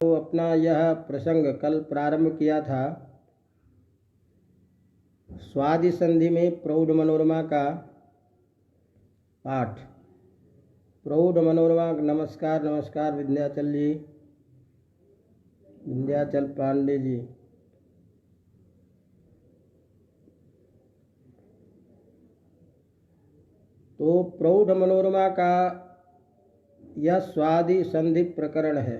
तो अपना यह प्रसंग कल प्रारंभ किया था स्वादि संधि में प्रौढ़ मनोरमा का पाठ। प्रौढ़ मनोरमा नमस्कार नमस्कार विंध्याचल जी, विंध्याचल पांडे जी। तो प्रौढ़ मनोरमा का यह स्वादि संधि प्रकरण है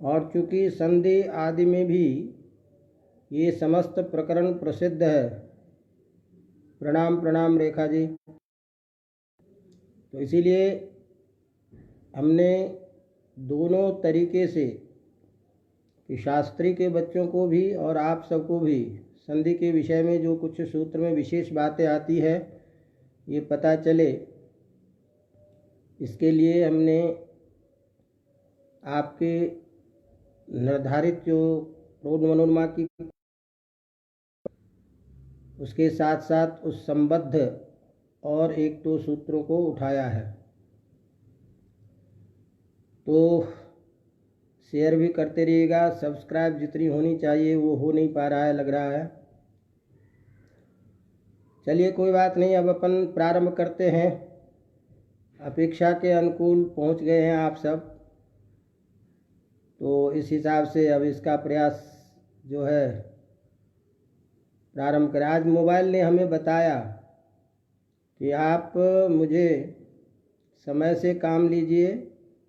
और चूंकि संधि आदि में भी ये समस्त प्रकरण प्रसिद्ध है। प्रणाम प्रणाम रेखा जी। तो इसीलिए हमने दोनों तरीके से कि शास्त्री के बच्चों को भी और आप सबको भी संधि के विषय में जो कुछ सूत्र में विशेष बातें आती है ये पता चले, इसके लिए हमने आपके निर्धारित जो प्रौढ़ मनोरमा की उसके साथ साथ उस संबद्ध और एक दो सूत्रों को उठाया है। तो शेयर भी करते रहिएगा। सब्सक्राइब जितनी होनी चाहिए वो हो नहीं पा रहा है, लग रहा है। चलिए कोई बात नहीं, अब अपन प्रारंभ करते हैं। अपेक्षा के अनुकूल पहुंच गए हैं आप सब, तो इस हिसाब से अब इसका प्रयास जो है प्रारंभ करें। आज मोबाइल ने हमें बताया कि आप मुझे समय से काम लीजिए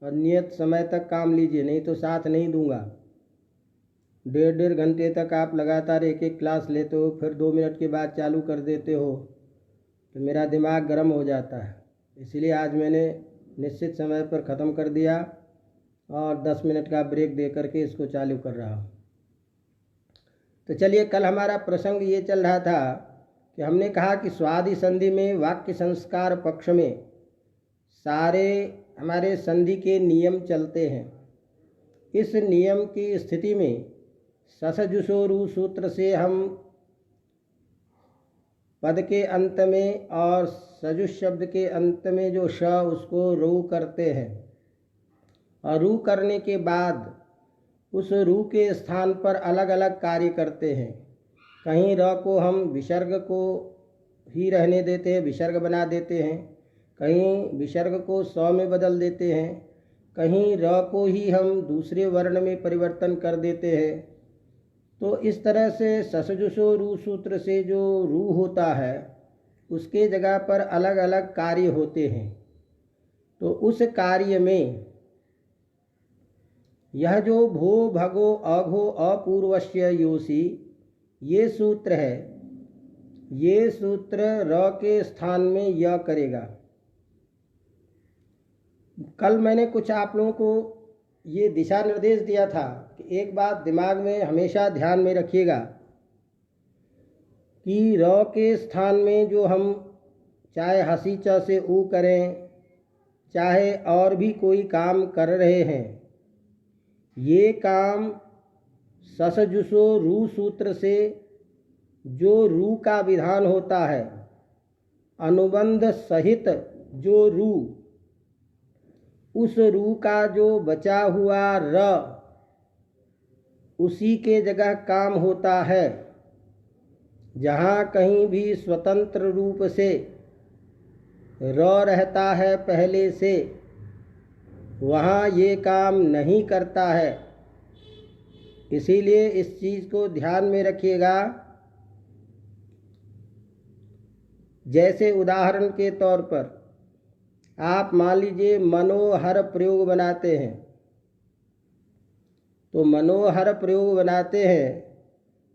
और नियत समय तक काम लीजिए, नहीं तो साथ नहीं दूंगा। 1.5 घंटे तक आप लगातार एक एक क्लास लेते हो, फिर 2 मिनट के बाद चालू कर देते हो, तो मेरा दिमाग गर्म हो जाता है। इसलिए आज मैंने निश्चित समय पर ख़त्म कर दिया और 10 मिनट का ब्रेक दे करके इसको चालू कर रहा हूँ। तो चलिए, कल हमारा प्रसंग ये चल रहा था कि हमने कहा कि स्वादि संधि में वाक्य संस्कार पक्ष में सारे हमारे संधि के नियम चलते हैं। इस नियम की स्थिति में ससजुषो रू सूत्र से हम पद के अंत में और सजुष शब्द के अंत में जो श उसको रू करते हैं और रू करने के बाद उस रू के स्थान पर अलग अलग कार्य करते हैं। कहीं र को हम विसर्ग को ही रहने देते हैं, विसर्ग बना देते हैं। कहीं विसर्ग को स में बदल देते हैं। कहीं र को ही हम दूसरे वर्ण में परिवर्तन कर देते हैं। तो इस तरह से ससजुषो रू सूत्र से जो रू होता है उसके जगह पर अलग अलग कार्य होते हैं। तो उस कार्य में यह जो भो भगो अघो अपूर्वस्य योषि ये सूत्र है, ये सूत्र र के स्थान में य करेगा। कल मैंने कुछ आप लोगों को ये दिशा निर्देश दिया था कि एक बात दिमाग में हमेशा ध्यान में रखिएगा कि र के स्थान में जो हम चाहे हसी च से ऊ करें, चाहे और भी कोई काम कर रहे हैं, ये काम ससजुषो रू सूत्र से जो रू का विधान होता है, अनुबंध सहित जो रू, उस रू का जो बचा हुआ र उसी के जगह काम होता है। जहाँ कहीं भी स्वतंत्र रूप से र रहता है पहले से, वहाँ ये काम नहीं करता है। इसीलिए इस चीज़ को ध्यान में रखिएगा। जैसे उदाहरण के तौर पर आप मान लीजिए मनोहर प्रयोग बनाते हैं, तो मनोहर प्रयोग बनाते हैं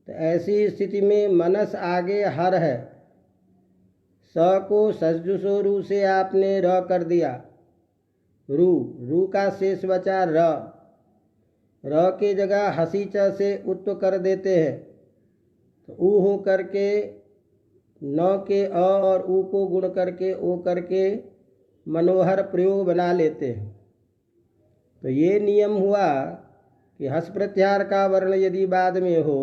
तो ऐसी स्थिति में मनस आगे हर है, स को ससजुषो रू से आपने र कर दिया, रू, रू का शेष बचा र, र के जगह हसी च से उत्व कर देते हैं, तो ऊ हो करके न के अ और ऊ को गुण करके ओ करके मनोहर प्रयोग बना लेते हैं। तो ये नियम हुआ कि हस प्रत्याहार का वर्ण यदि बाद में हो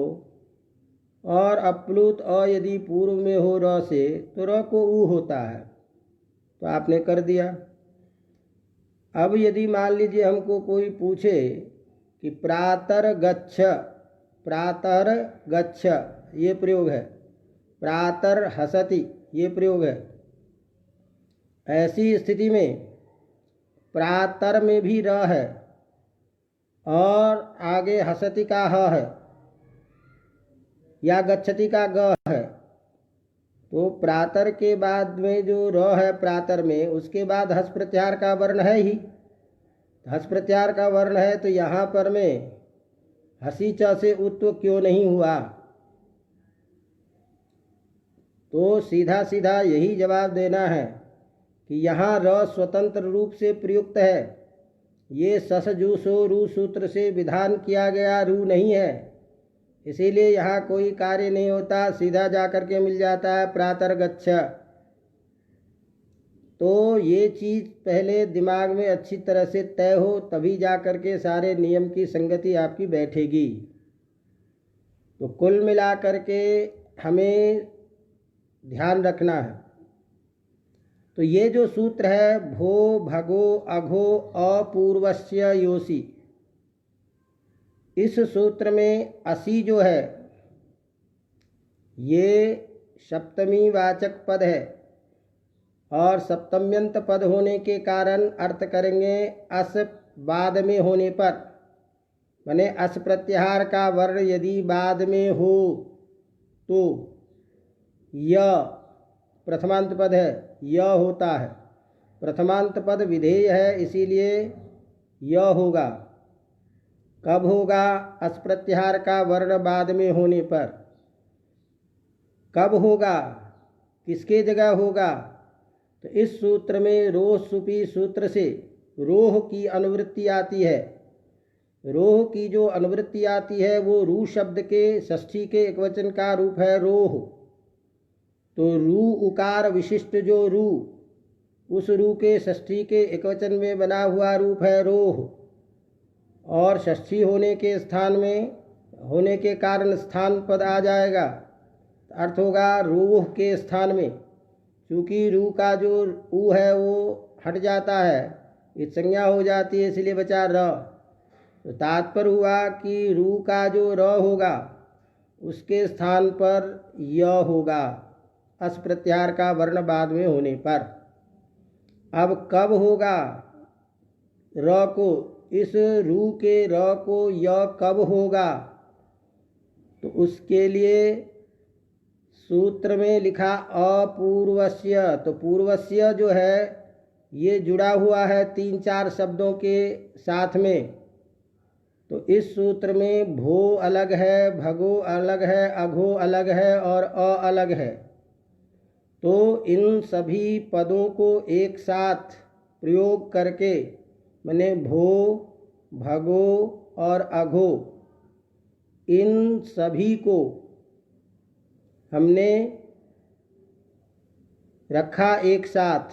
और अप्लुत अ यदि पूर्व में हो र से, तो र को ऊ होता है, तो आपने कर दिया। अब यदि मान लीजिए हमको कोई पूछे कि प्रातर गच्छ ये प्रयोग है, प्रातर हसति ये प्रयोग है। ऐसी स्थिति में प्रातर में भी र है और आगे हसति का ह है या गच्छति का ग है, तो प्रातर के बाद में जो र है प्रातर में, उसके बाद हस प्रत्याहार का वर्ण है ही। हस प्रत्याहार का वर्ण है तो यहाँ पर में हसी च से उत्व क्यों नहीं हुआ? तो सीधा सीधा यही जवाब देना है कि यहाँ र स्वतंत्र रूप से प्रयुक्त है। ये सस जू सो रू सूत्र से विधान किया गया रू नहीं है, इसीलिए यहाँ कोई कार्य नहीं होता, सीधा जा कर के मिल जाता है प्रातर गच्छ। तो ये चीज़ पहले दिमाग में अच्छी तरह से तय हो, तभी जा कर के सारे नियम की संगति आपकी बैठेगी। तो कुल मिला कर के हमें ध्यान रखना है। तो ये जो सूत्र है भो भगो अघो अपूर्वस्य योसी, इस सूत्र में असी जो है ये सप्तमी वाचक पद है और सप्तम्यंत पद होने के कारण अर्थ करेंगे अस बाद में होने पर, माने अस प्रत्याहार का वर्ण यदि बाद में हो तो य प्रथमांत पद है, य होता है। प्रथमांत पद विधेय है, इसीलिए य होगा। कब होगा? अस प्रत्याहार का वर्ण बाद में होने पर। कब होगा? किसके जगह होगा? तो इस सूत्र में रोह सुपी सूत्र से रोह की अनुवृत्ति आती है। रोह की जो अनुवृत्ति आती है वो रू शब्द के षष्ठी के एकवचन का रूप है रोह। तो रू उकार विशिष्ट जो रू, उस रू के षष्ठी के एकवचन में बना हुआ रूप है रोह, और षष्ठी होने के स्थान में होने के कारण स्थान पद आ जाएगा, अर्थ होगा रोह के स्थान में। क्योंकि रू का जो ऊ है वो हट जाता है, ये संज्ञा हो जाती है, इसलिए बचा र। तो तात्पर्य हुआ कि रू का जो र होगा उसके स्थान पर य होगा, अस प्रत्याहार का वर्ण बाद में होने पर। अब कब होगा र को, इस रू के र को य कब होगा? तो उसके लिए सूत्र में लिखा अपूर्वस्य। तो पूर्वस्य जो है ये जुड़ा हुआ है 3-4 शब्दों के साथ में। तो इस सूत्र में भो अलग है, भगो अलग है, अघो अलग है और अ अलग है। तो इन सभी पदों को एक साथ प्रयोग करके, माने भो भगो और अघो, इन सभी को हमने रखा एक साथ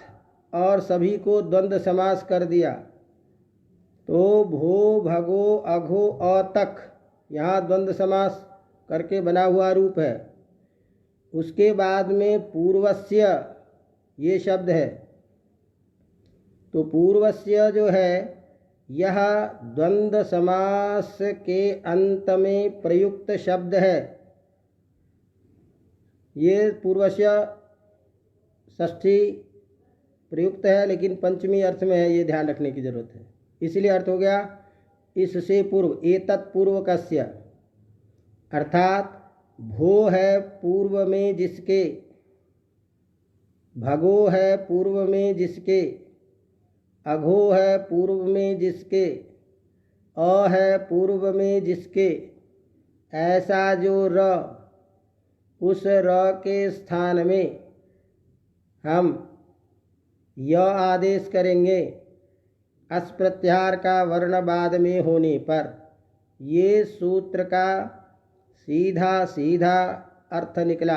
और सभी को द्वंद्व समास कर दिया। तो भो भगो अघो अ तक यहाँ द्वंद्व समास करके बना हुआ रूप है। उसके बाद में पूर्वस्य ये शब्द है। तो पूर्वस्य जो है यह द्वंद्व समास के अंत में प्रयुक्त शब्द है। ये पूर्वस्य षष्ठी प्रयुक्त है, लेकिन पंचमी अर्थ में है, ये ध्यान रखने की जरूरत है। इसलिए अर्थ हो गया इससे पूर्व, एतत् पूर्वकस्य, अर्थात भो है पूर्व में जिसके, भगो है पूर्व में जिसके, अघो है पूर्व में जिसके, अ है पूर्व में जिसके, ऐसा जो र, उस र के स्थान में हम य आदेश करेंगे अस प्रत्याहार का वर्ण बाद में होने पर। ये सूत्र का सीधा सीधा अर्थ निकला,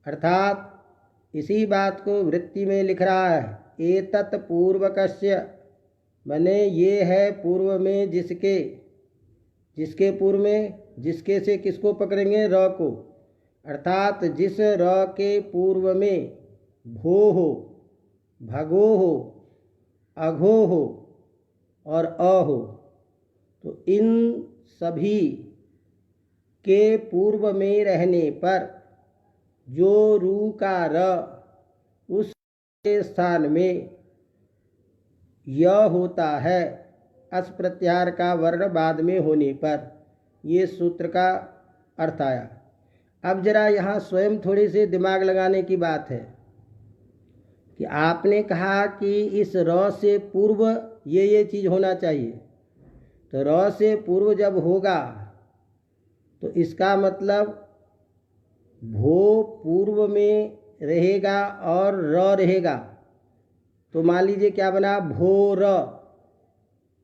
अर्थात इसी बात को वृत्ति में लिख रहा है। एतत् पूर्वकस्य, माने ये है पूर्व में जिसके, जिसके पूर्व में, जिसके से किसको पकड़ेंगे? र को, अर्थात जिस र के पूर्व में भो हो, भगो हो, अघो हो और अ हो, तो इन सभी के पूर्व में रहने पर जो रू का र उस स्थान में य होता है, अस प्रत्याहार का वर्ण बाद में होने पर। ये सूत्र का अर्थ आया। अब जरा यहाँ स्वयं थोड़ी सी दिमाग लगाने की बात है कि आपने कहा कि इस र से पूर्व ये चीज़ होना चाहिए, तो र से पूर्व जब होगा तो इसका मतलब भो पूर्व में रहेगा और र रहेगा, तो मान लीजिए क्या बना, भोर,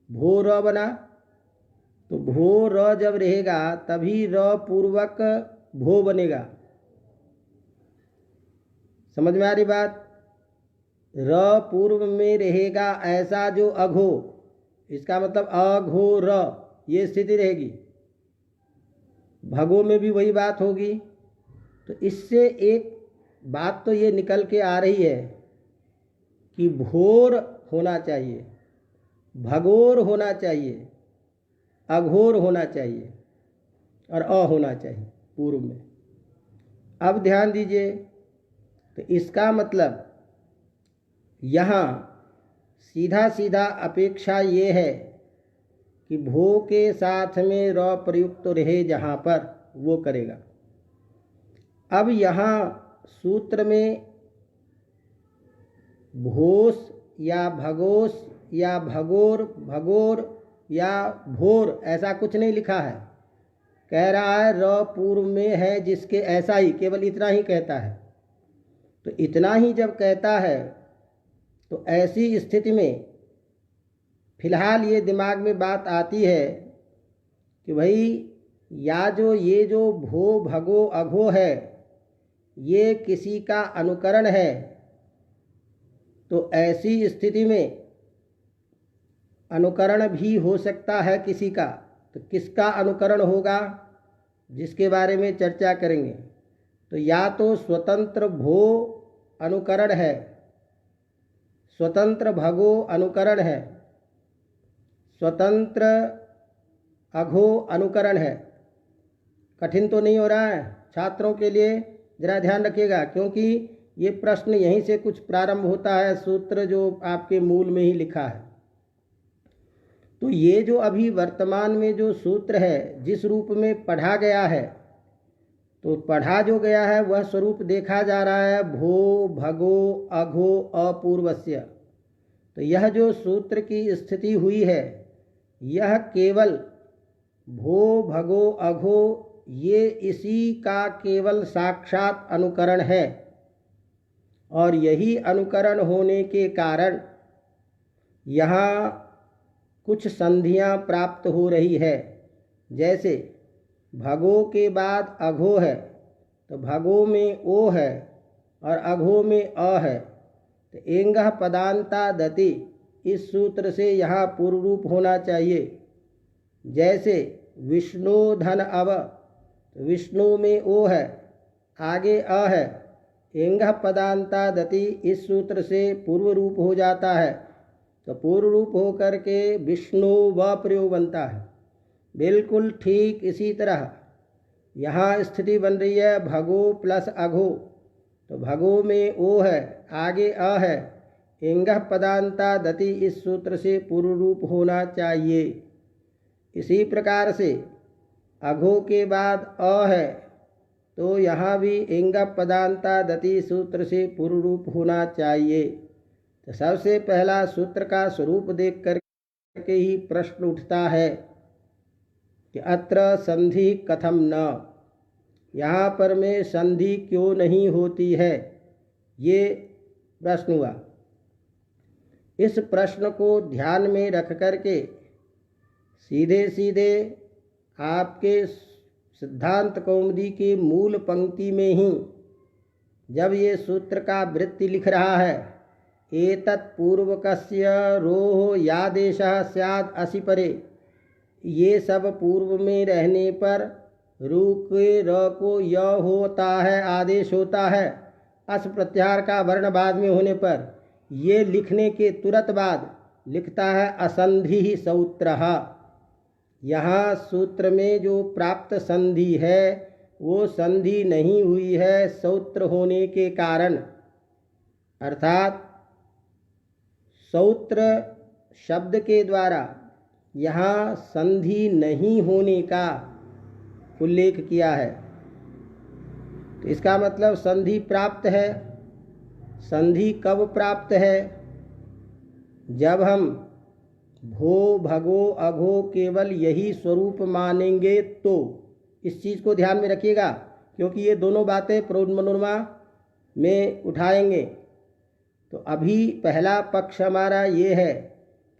भोर बना। तो भो र जब रहेगा तभी र पूर्वक भो बनेगा। समझ में आ रही बात? र पूर्व में रहेगा ऐसा जो अघो, इसका मतलब अघोर, ये स्थिति रहेगी। भगो में भी वही बात होगी। तो इससे एक बात तो ये निकल के आ रही है कि भोर होना चाहिए, भगोर होना चाहिए, अघोर होना चाहिए और अ होना चाहिए पूर्व में। अब ध्यान दीजिए, तो इसका मतलब यहाँ सीधा सीधा अपेक्षा ये है कि भो के साथ में र प्रयुक्त रहे जहाँ पर, वो करेगा। अब यहाँ सूत्र में भोस या भगोस या भगोर, भगोर या भोर ऐसा कुछ नहीं लिखा है। कह रहा है र पूर्व में है जिसके, ऐसा ही, केवल इतना ही कहता है। तो इतना ही जब कहता है तो ऐसी स्थिति में फिलहाल ये दिमाग में बात आती है कि भाई या जो ये जो भो भगो अघो है ये किसी का अनुकरण है, तो ऐसी स्थिति में अनुकरण भी हो सकता है किसी का। तो किसका अनुकरण होगा जिसके बारे में चर्चा करेंगे। तो या तो स्वतंत्र भो अनुकरण है, स्वतंत्र भगो अनुकरण है, स्वतंत्र अघो अनुकरण है। कठिन तो नहीं हो रहा है छात्रों के लिए? जरा ध्यान रखिएगा, क्योंकि ये प्रश्न यहीं से कुछ प्रारंभ होता है, सूत्र जो आपके मूल में ही लिखा है। तो ये जो अभी वर्तमान में जो सूत्र है जिस रूप में पढ़ा गया है, तो पढ़ा जो गया है वह स्वरूप देखा जा रहा है भो भगो अघो अपूर्वस्य। तो यह जो सूत्र की स्थिति हुई है यह केवल भो भगो अघो ये इसी का केवल साक्षात अनुकरण है, और यही अनुकरण होने के कारण यहाँ कुछ संधियाँ प्राप्त हो रही है। जैसे भगो के बाद अघो है, तो भगो में ओ है और अघो में अ है, तो एंगह पदांता दति, इस सूत्र से यहाँ पूर्व रूप होना चाहिए। जैसे विष्णु धन अव, तो विष्णु में ओ है, आगे अ है, एंगह पदांता दति, इस सूत्र से पूर्व रूप हो जाता है। तो पूर्व रूप हो करके विष्णु व प्रयोग बनता है। बिल्कुल ठीक इसी तरह यहाँ स्थिति बन रही है भगो प्लस अघो। तो भगो में ओ है, आगे अ है, एंगह पदांता दति, इस सूत्र से पूर्व रूप होना चाहिए। इसी प्रकार से अघो के बाद अ है, तो यहाँ भी एंगह पदांता दति सूत्र से पूर्व रूप होना चाहिए। तो सबसे पहला सूत्र का स्वरूप देख करके ही प्रश्न उठता है कि अत्र संधि कथम न, यहाँ पर में संधि क्यों नहीं होती है, ये प्रश्न हुआ। इस प्रश्न को ध्यान में रख करके सीधे सीधे आपके सिद्धांत कौमुदी के मूल पंक्ति में ही जब ये सूत्र का वृत्ति लिख रहा है, एतत् पूर्वकस्य रोह यादेशः स्याद् असि परे, ये सब पूर्व में रहने पर रू के र को य होता है, आदेश होता है। अस प्रत्याहार का वर्ण बाद में होने पर ये लिखने के तुरंत बाद लिखता है असंधि सौत्रः। यहाँ सूत्र में जो प्राप्त संधि है वो संधि नहीं हुई है सौत्र होने के कारण, अर्थात सौत्र शब्द के द्वारा यहाँ संधि नहीं होने का उल्लेख किया है। तो इसका मतलब संधि प्राप्त है। संधि कब प्राप्त है? जब हम भो भगो अघो केवल यही स्वरूप मानेंगे तो। इस चीज़ को ध्यान में रखिएगा, क्योंकि ये दोनों बातें प्रौढ़ मनोरमा में उठाएंगे। तो अभी पहला पक्ष हमारा ये है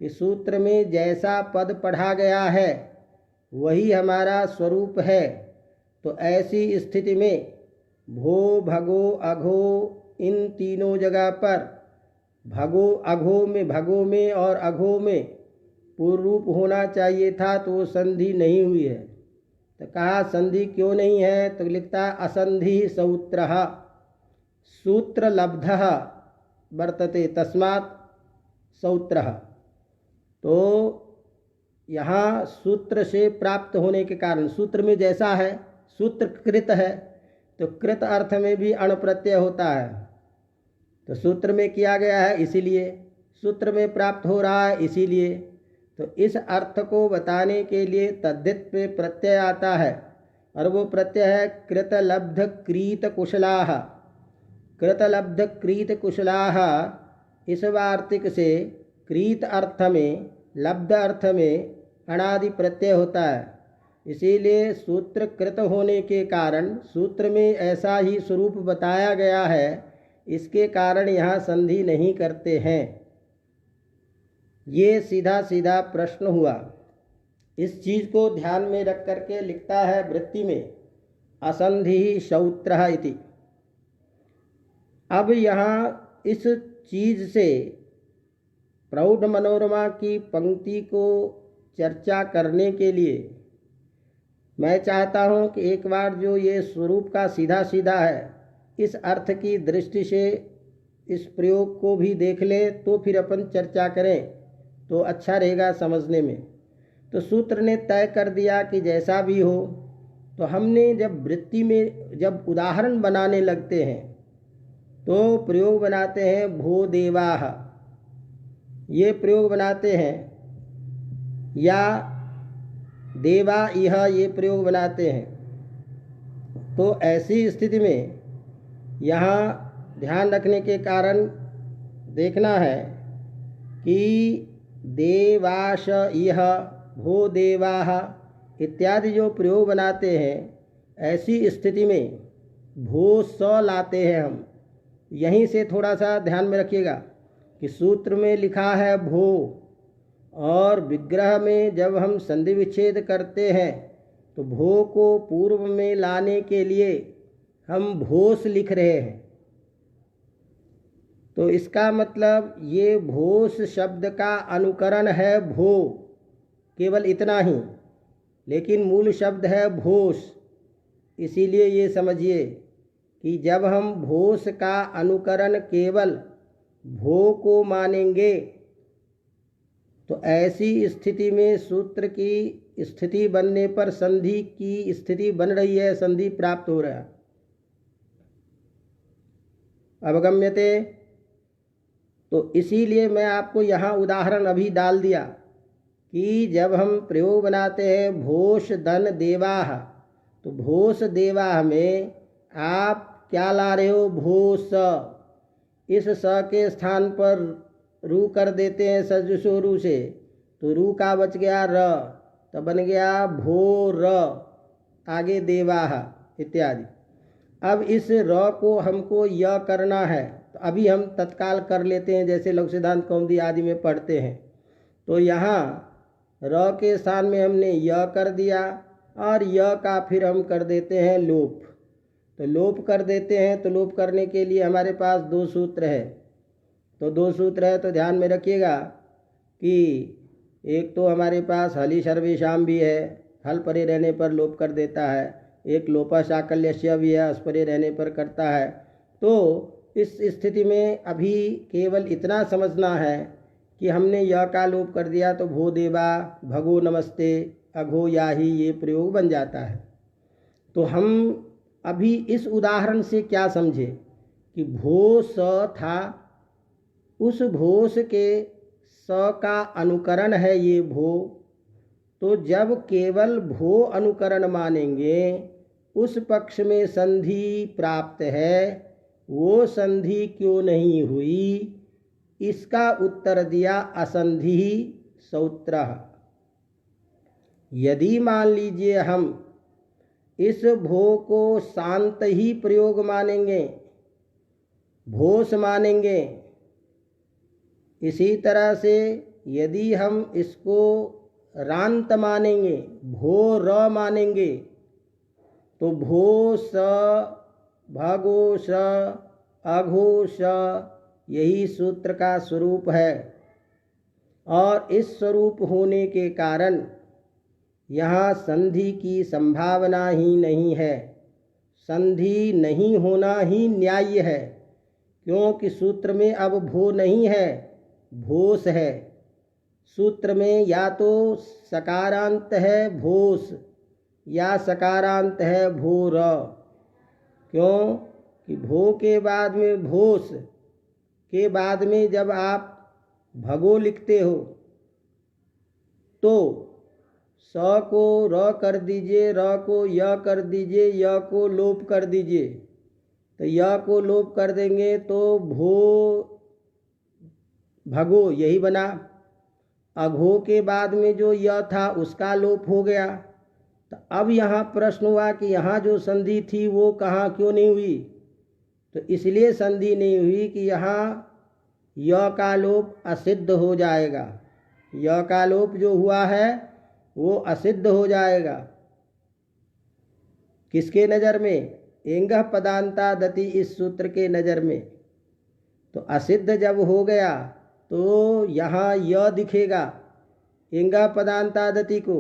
कि सूत्र में जैसा पद पढ़ा गया है वही हमारा स्वरूप है। तो ऐसी स्थिति में भो भगो अघो इन तीनों जगह पर भगो में और अघो में पूर्व रूप होना चाहिए था, तो वो संधि नहीं हुई है। तो कहा संधि क्यों नहीं है? तो लिखता है असंधि सौत्रः सूत्र लब्धः वर्तते तस्मात् सौत्रः। तो यहाँ सूत्र से प्राप्त होने के कारण, सूत्र में जैसा है, सूत्र कृत है तो कृत अर्थ में भी अण प्रत्यय होता है। तो सूत्र में किया गया है इसीलिए, सूत्र में प्राप्त हो रहा है इसीलिए। तो इस अर्थ को बताने के लिए तद्धित पे प्रत्यय आता है, और वो प्रत्यय है कृतलब्ध क्रीत कुशलाः। कृतलब्ध क्रीत कुशलाः इस वार्तिक से क्रीत अर्थ में, लब्ध अर्थ में अणादि प्रत्यय होता है। इसीलिए सूत्र कृत होने के कारण, सूत्र में ऐसा ही स्वरूप बताया गया है, इसके कारण यहाँ संधि नहीं करते हैं। ये सीधा सीधा प्रश्न हुआ। इस चीज़ को ध्यान में रख करके लिखता है वृत्ति में असंधि शौत्रः इति। अब यहाँ इस चीज़ से प्रौढ़ मनोरमा की पंक्ति को चर्चा करने के लिए मैं चाहता हूँ कि एक बार जो ये स्वरूप का सीधा सीधा है, इस अर्थ की दृष्टि से इस प्रयोग को भी देख ले, तो फिर अपन चर्चा करें तो अच्छा रहेगा समझने में। तो सूत्र ने तय कर दिया कि जैसा भी हो। तो हमने जब वृत्ति में जब उदाहरण बनाने लगते हैं तो प्रयोग बनाते हैं भो देवाः, ये प्रयोग बनाते हैं, या देवा इह ये प्रयोग बनाते हैं। तो ऐसी स्थिति में यहाँ ध्यान रखने के कारण देखना है कि देवाश इह भो देवाः इत्यादि जो प्रयोग बनाते हैं, ऐसी स्थिति में भो स लाते हैं हम। यहीं से थोड़ा सा ध्यान में रखिएगा कि सूत्र में लिखा है भो, और विग्रह में जब हम संधि विच्छेद करते हैं तो भो को पूर्व में लाने के लिए हम भोस लिख रहे हैं। तो इसका मतलब ये भोस शब्द का अनुकरण है भो, केवल इतना ही, लेकिन मूल शब्द है भोस। इसीलिए ये समझिए कि जब हम भोस का अनुकरण केवल भो को मानेंगे तो ऐसी स्थिति में सूत्र की स्थिति बनने पर संधि की स्थिति बन रही है, संधि प्राप्त हो रहा है। अवगम्यते। तो इसीलिए मैं आपको यहाँ उदाहरण अभी डाल दिया कि जब हम प्रयोग बनाते हैं भोष धन देवाः, तो भोष देवाः में आप क्या ला रहे हो? भोस। इस स के स्थान पर रू कर देते हैं सजसो रू से, तो रू का बच गया र, तो बन गया भोर, आगे देवाः इत्यादि। अब इस र को हमको य करना है, तो अभी हम तत्काल कर लेते हैं, जैसे लघु सिद्धांत कौमुदी आदि में पढ़ते हैं। तो यहाँ र के स्थान में हमने य कर दिया, और य का फिर हम कर देते हैं लोप। तो लोप कर देते हैं, तो लोप करने के लिए हमारे पास दो सूत्र है। तो दो सूत्र है, तो ध्यान में रखिएगा कि एक तो हमारे पास हलि सर्वेशाम भी है, हल परे रहने पर लोप कर देता है। एक लोपा साकल्यस्य भी है, अस्परे रहने पर करता है। तो इस स्थिति में अभी केवल इतना समझना है कि हमने य का लोप कर दिया, तो भो देवा भगो नमस्ते अघो याही ये प्रयोग बन जाता है। तो हम अभी इस उदाहरण से क्या समझे कि भो स था, उस भोस के स का अनुकरण है ये भो। तो जब केवल भो अनुकरण मानेंगे, उस पक्ष में संधि प्राप्त है, वो संधि क्यों नहीं हुई? इसका उत्तर दिया असंधि सौत्रः। यदि मान लीजिए हम इस भो को शांत ही प्रयोग मानेंगे, भोस मानेंगे, इसी तरह से यदि हम इसको रांत मानेंगे, भो र मानेंगे, तो भो स भगो स अघो स यही सूत्र का स्वरूप है। और इस स्वरूप होने के कारण यहाँ संधि की संभावना ही नहीं है। संधि नहीं होना ही न्याय्य है, क्योंकि सूत्र में अब भो नहीं है, भोस है। सूत्र में या तो सकारांत है भोस या सकारांत है भोर। क्यों कि भो के बाद में भोस के बाद में जब आप भगो लिखते हो तो स को र कर दीजिए, र को य कर दीजिए, य को लोप कर दीजिए। तो य को लोप कर देंगे तो भो भगो यही बना। अघो के बाद में जो य था उसका लोप हो गया। तो अब यहाँ प्रश्न हुआ कि यहाँ जो संधि थी वो कहाँ क्यों नहीं हुई? तो इसलिए संधि नहीं हुई कि यहाँ य का लोप असिद्ध हो जाएगा। य का लोप जो हुआ है वो असिद्ध हो जाएगा। किसके नज़र में? एंगः पदान्तादति इस सूत्र के नज़र में। तो असिद्ध जब हो गया तो यहाँ य दिखेगा एंगः पदान्तादति को,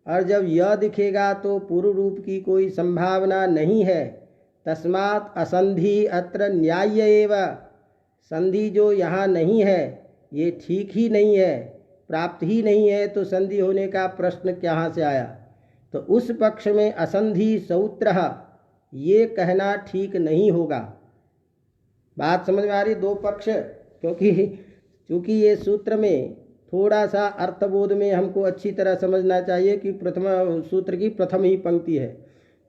और जब य दिखेगा तो पूर्व रूप की कोई संभावना नहीं है। तस्मात् असंधि अत्र न्याय्य एव। संधि जो यहाँ नहीं है ये ठीक ही नहीं है, प्राप्त ही नहीं है, तो संधि होने का प्रश्न कहाँ से आया? तो उस पक्ष में असंधि सौत्रः ये कहना ठीक नहीं होगा। बात समझ में आ रही? दो पक्ष, क्योंकि ये सूत्र में थोड़ा सा अर्थबोध में हमको अच्छी तरह समझना चाहिए कि प्रथम सूत्र की प्रथम ही पंक्ति है।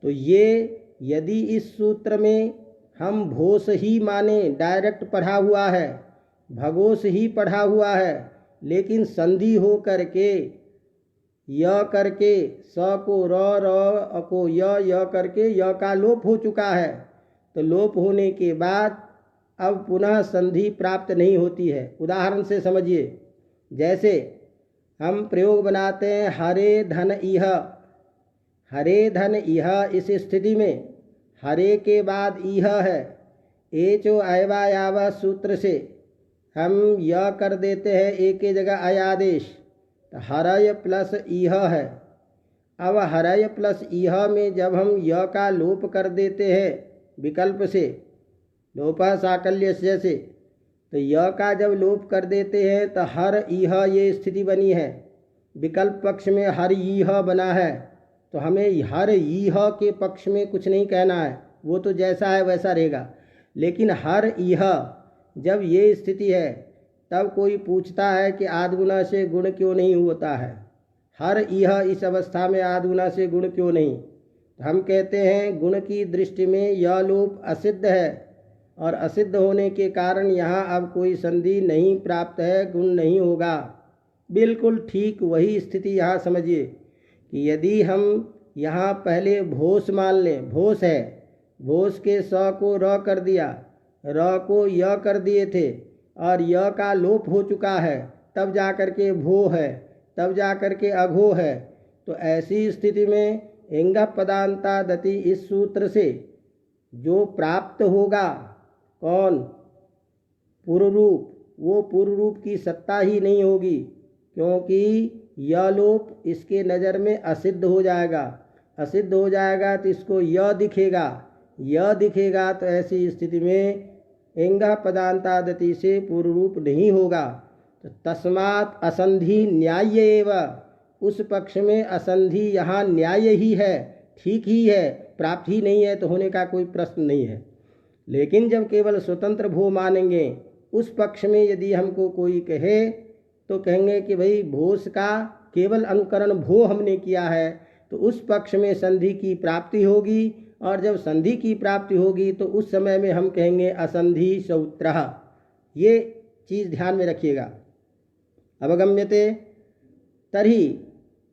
तो ये यदि इस सूत्र में हम भोस ही माने, डायरेक्ट पढ़ा हुआ है, भगोस ही पढ़ा हुआ है, लेकिन संधि हो करके य करके स को र, र को य करके य का लोप हो चुका है। तो लोप होने के बाद अब पुनः संधि प्राप्त नहीं होती है। उदाहरण से समझिए, जैसे हम प्रयोग बनाते हैं हरे धन इह। हरे धन इह, इस स्थिति में हरे के बाद इह है। एचो अयवायाव सूत्र से हम यह कर देते हैं एक के जगह अयादेश, तो हरय प्लस इह है। अब हरय प्लस इह में जब हम य का लोप कर देते हैं विकल्प से, लोपः साकल्यस्य से, तो य का जब लोप कर देते हैं तो हर इह ये स्थिति बनी है। विकल्प पक्ष में हर इह बना है, तो हमें हर इह के पक्ष में कुछ नहीं कहना है, वो तो जैसा है वैसा रहेगा। लेकिन हर इह जब ये स्थिति है तब कोई पूछता है कि आद्गुणा से गुण क्यों नहीं होता है? हर इह इस अवस्था में आद्गुणा से गुण क्यों नहीं? तो हम कहते हैं गुण की दृष्टि में यह लोप असिद्ध है, और असिद्ध होने के कारण यहाँ अब कोई संधि नहीं प्राप्त है, गुण नहीं होगा। बिल्कुल ठीक वही स्थिति यहाँ समझिए कि यदि हम यहाँ पहले भोस मान लें, भोस है, भोस के स को र कर दिया, र को य कर दिए थे, और य का लोप हो चुका है, तब जा कर के भो है, तब जा कर के अघो है। तो ऐसी स्थिति में एंगः पदान्तादति इस सूत्र से जो प्राप्त होगा, कौन? पूर्व रूप, वो पूर्व रूप की सत्ता ही नहीं होगी, क्योंकि यह लोप इसके नज़र में असिद्ध हो जाएगा। असिद्ध हो जाएगा तो इसको यह दिखेगा, यह दिखेगा, तो ऐसी स्थिति में एंगः पदान्तादति से पूर्व रूप नहीं होगा। तो तस्मात् असंधि न्याय्य एव, उस पक्ष में असंधि यहाँ न्याय ही है, ठीक ही है, प्राप्त ही नहीं है तो होने का कोई प्रश्न नहीं है। लेकिन जब केवल स्वतंत्र भो मानेंगे, उस पक्ष में यदि हमको कोई कहे तो कहेंगे कि भाई भोस का केवल अनुकरण भो हमने किया है, तो उस पक्ष में संधि की प्राप्ति होगी, और जब संधि की प्राप्ति होगी तो उस समय में हम कहेंगे असंधि सौत्रः। ये चीज़ ध्यान में रखिएगा। अवगम्यते तर्हि,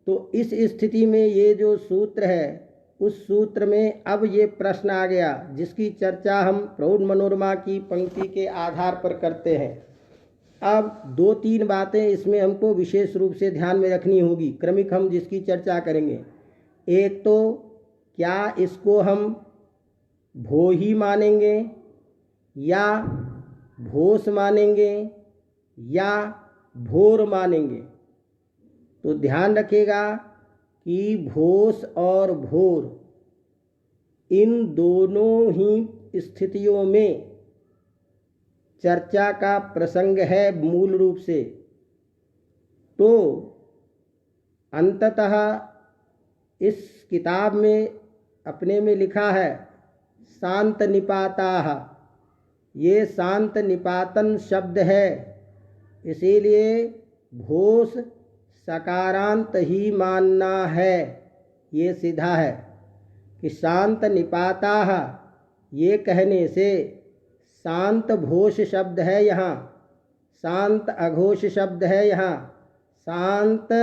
तो इस स्थिति में ये जो सूत्र है, उस सूत्र में अब ये प्रश्न आ गया जिसकी चर्चा हम प्रौढ़ मनोरमा की पंक्ति के आधार पर करते हैं। अब 2-3 बातें इसमें हमको विशेष रूप से ध्यान में रखनी होगी, क्रमिक हम जिसकी चर्चा करेंगे। एक तो क्या इसको हम भो ही मानेंगे या भोस मानेंगे या भोर मानेंगे। तो ध्यान रखिएगा कि भोस और भोर इन दोनों ही स्थितियों में चर्चा का प्रसंग है मूल रूप से। तो अंततः इस किताब में अपने में लिखा है शांत निपाताः, ये शांत निपातन शब्द है, इसीलिए भोस सकारांत ही मानना है। ये सीधा है कि शांत निपाताः, ये कहने से शांत घोष शब्द है यहाँ, शांत अघोष शब्द है यहाँ, शांत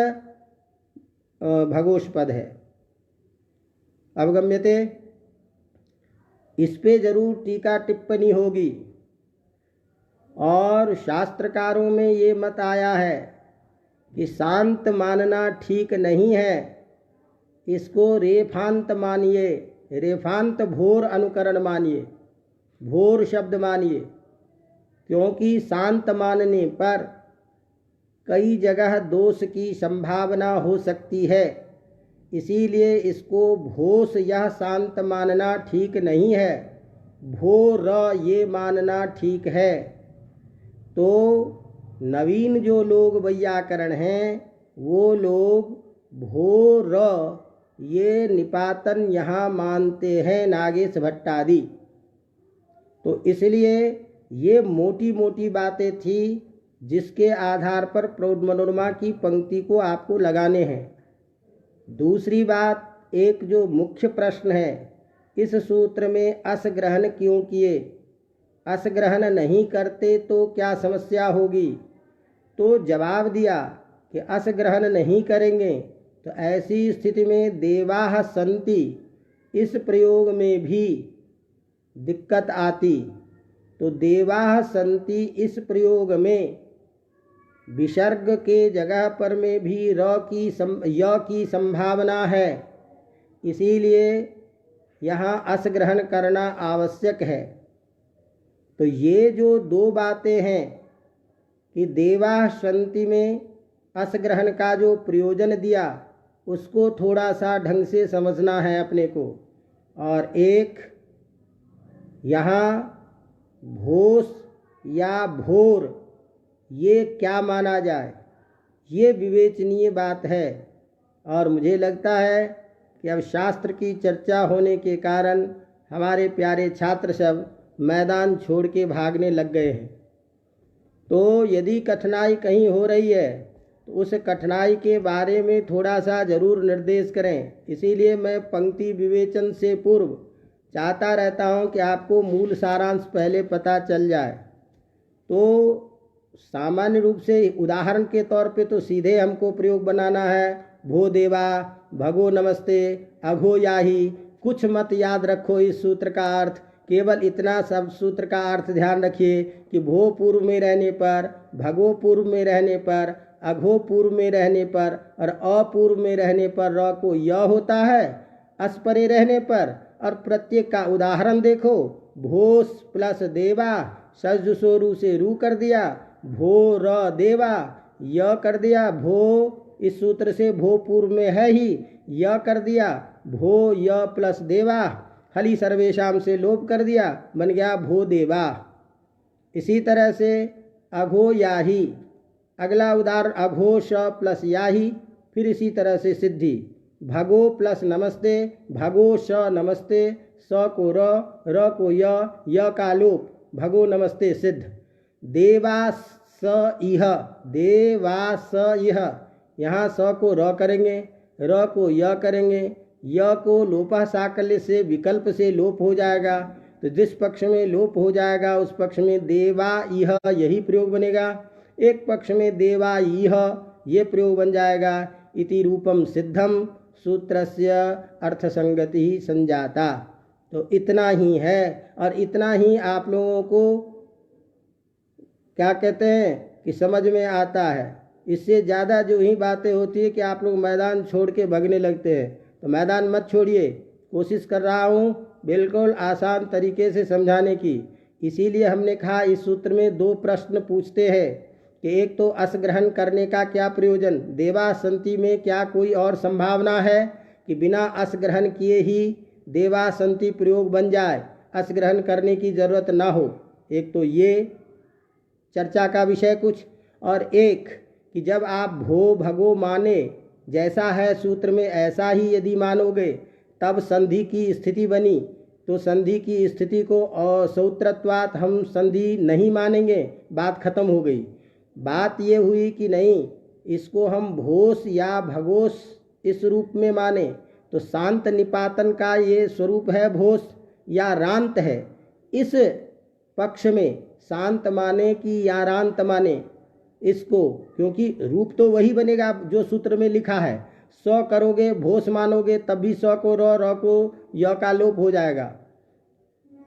भगोष पद है। अवगम्यते, इस पे जरूर टीका टिप्पणी होगी। और शास्त्रकारों में ये मत आया है कि शांत मानना ठीक नहीं है, इसको रेफांत मानिए, रेफांत भोर अनुकरण मानिए, भोर शब्द मानिए, क्योंकि शांत मानने पर कई जगह दोष की संभावना हो सकती है, इसीलिए इसको भोस यह शांत मानना ठीक नहीं है, भोर ये मानना ठीक है। तो नवीन जो लोग वैयाकरण हैं वो लोग भोर ये निपातन यहाँ मानते हैं, नागेश भट्टादि। तो इसलिए ये मोटी मोटी बातें थी जिसके आधार पर प्रौढ़ मनोरमा की पंक्ति को आपको लगाने हैं। दूसरी बात, एक जो मुख्य प्रश्न है, इस सूत्र में अस ग्रहण क्यों किए, अस ग्रहण नहीं करते तो क्या समस्या होगी। तो जवाब दिया कि अस ग्रहण नहीं करेंगे तो ऐसी स्थिति में देवाः सन्ति, इस प्रयोग में भी दिक्कत आती। तो देवाः सन्ति इस प्रयोग में विसर्ग के जगह पर में भी य की संभावना है, इसीलिए यहाँ अस ग्रहण करना आवश्यक है। तो ये जो 2 बातें हैं कि देवाः सन्ति में अस ग्रहण का जो प्रयोजन दिया उसको थोड़ा सा ढंग से समझना है अपने को। और एक यहाँ भोस या भोर ये क्या माना जाए, ये विवेचनीय बात है। और मुझे लगता है कि अब शास्त्र की चर्चा होने के कारण हमारे प्यारे छात्र सब मैदान छोड़ के भागने लग गए हैं। तो यदि कठिनाई कहीं हो रही है तो उस कठिनाई के बारे में थोड़ा सा ज़रूर निर्देश करें। इसीलिए मैं पंक्ति विवेचन से पूर्व चाहता रहता हूं कि आपको मूल सारांश पहले पता चल जाए। तो सामान्य रूप से उदाहरण के तौर पे तो सीधे हमको प्रयोग बनाना है, भो देवा, भगो नमस्ते, अघो याही। कुछ मत याद रखो इस सूत्र का अर्थ, केवल इतना सब सूत्र का अर्थ ध्यान रखिए कि भो पूर्व में रहने पर, भगो पूर्व में रहने पर, अघो पूर्व में रहने पर और अपूर्व में रहने पर र को य होता है, अस्परे रहने पर। और प्रत्येक का उदाहरण देखो, भोस प्लस देवा, सजुसोरु से रू कर दिया, भो र देवा, य कर दिया, भो इस सूत्र से भो पूर्व में है ही, य कर दिया, भो य प्लस देवा, हली सर्वेशाम से लोप कर दिया, बन गया भो देवा। इसी तरह से अघो याही, अगला उदाहरण अघो श प्लस याही, फिर इसी तरह से सिद्धि, भगो प्लस नमस्ते, भगो श नमस्ते, स को र को य का लोप, भगो नमस्ते सिद्ध। देवास इह, देवास इह, यहाँ स को र करेंगे, र को य करेंगे, य को लोपा साकल्य से विकल्प से लोप हो जाएगा, तो जिस पक्ष में लोप हो जाएगा उस पक्ष में देवा इह यही प्रयोग बनेगा, एक पक्ष में देवा इह ये प्रयोग बन जाएगा। इति रूपम सिद्धम सूत्रस्य अर्थसंगति ही संजाता। तो इतना ही है, और इतना ही आप लोगों को क्या कहते हैं कि समझ में आता है। इससे ज़्यादा जो ही बातें होती है कि आप लोग मैदान छोड़ के भागने लगते हैं, तो मैदान मत छोड़िए। कोशिश कर रहा हूँ बिल्कुल आसान तरीके से समझाने की। इसीलिए हमने कहा इस सूत्र में 2 प्रश्न पूछते हैं कि एक तो अस ग्रहण करने का क्या प्रयोजन, देवा संति में क्या कोई और संभावना है कि बिना अस ग्रहण किए ही देवा संति प्रयोग बन जाए, अस ग्रहण करने की जरूरत ना हो। एक तो ये चर्चा का विषय कुछ, और एक कि जब आप भो भगो माने जैसा है सूत्र में ऐसा ही यदि मानोगे तब संधि की स्थिति बनी, तो संधि की स्थिति को असौत्रत्वात् हम संधि नहीं मानेंगे, बात खत्म हो गई। बात ये हुई कि नहीं, इसको हम भोस या भगोस इस रूप में माने, तो शांत निपातन का ये स्वरूप है भोस या रांत है, इस पक्ष में शांत माने कि या रांत माने इसको, क्योंकि रूप तो वही बनेगा जो सूत्र में लिखा है। स करोगे भोस मानोगे तब भी स को र को य का लोप हो जाएगा,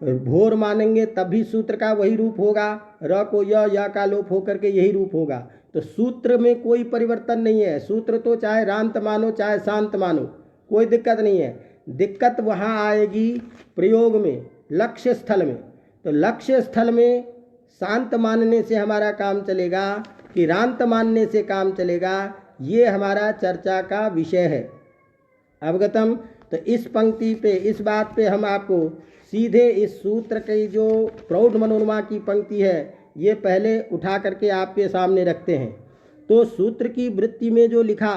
भोर मानेंगे तब भी सूत्र का वही रूप होगा, र को य का लोप होकर के यही रूप होगा। तो सूत्र में कोई परिवर्तन नहीं है, सूत्र तो चाहे रांत मानो चाहे शांत मानो कोई दिक्कत नहीं है। दिक्कत वहाँ आएगी प्रयोग में, लक्ष्य स्थल में। तो लक्ष्य स्थल में शांत मानने से हमारा काम चलेगा कि रांत मानने से काम चलेगा, ये हमारा चर्चा का विषय है। अवगतम। तो इस पंक्ति पे, इस बात पे हम आपको सीधे इस सूत्र की जो प्रौढ़ मनोरमा की पंक्ति है ये पहले उठा करके आपके सामने रखते हैं। तो सूत्र की वृत्ति में जो लिखा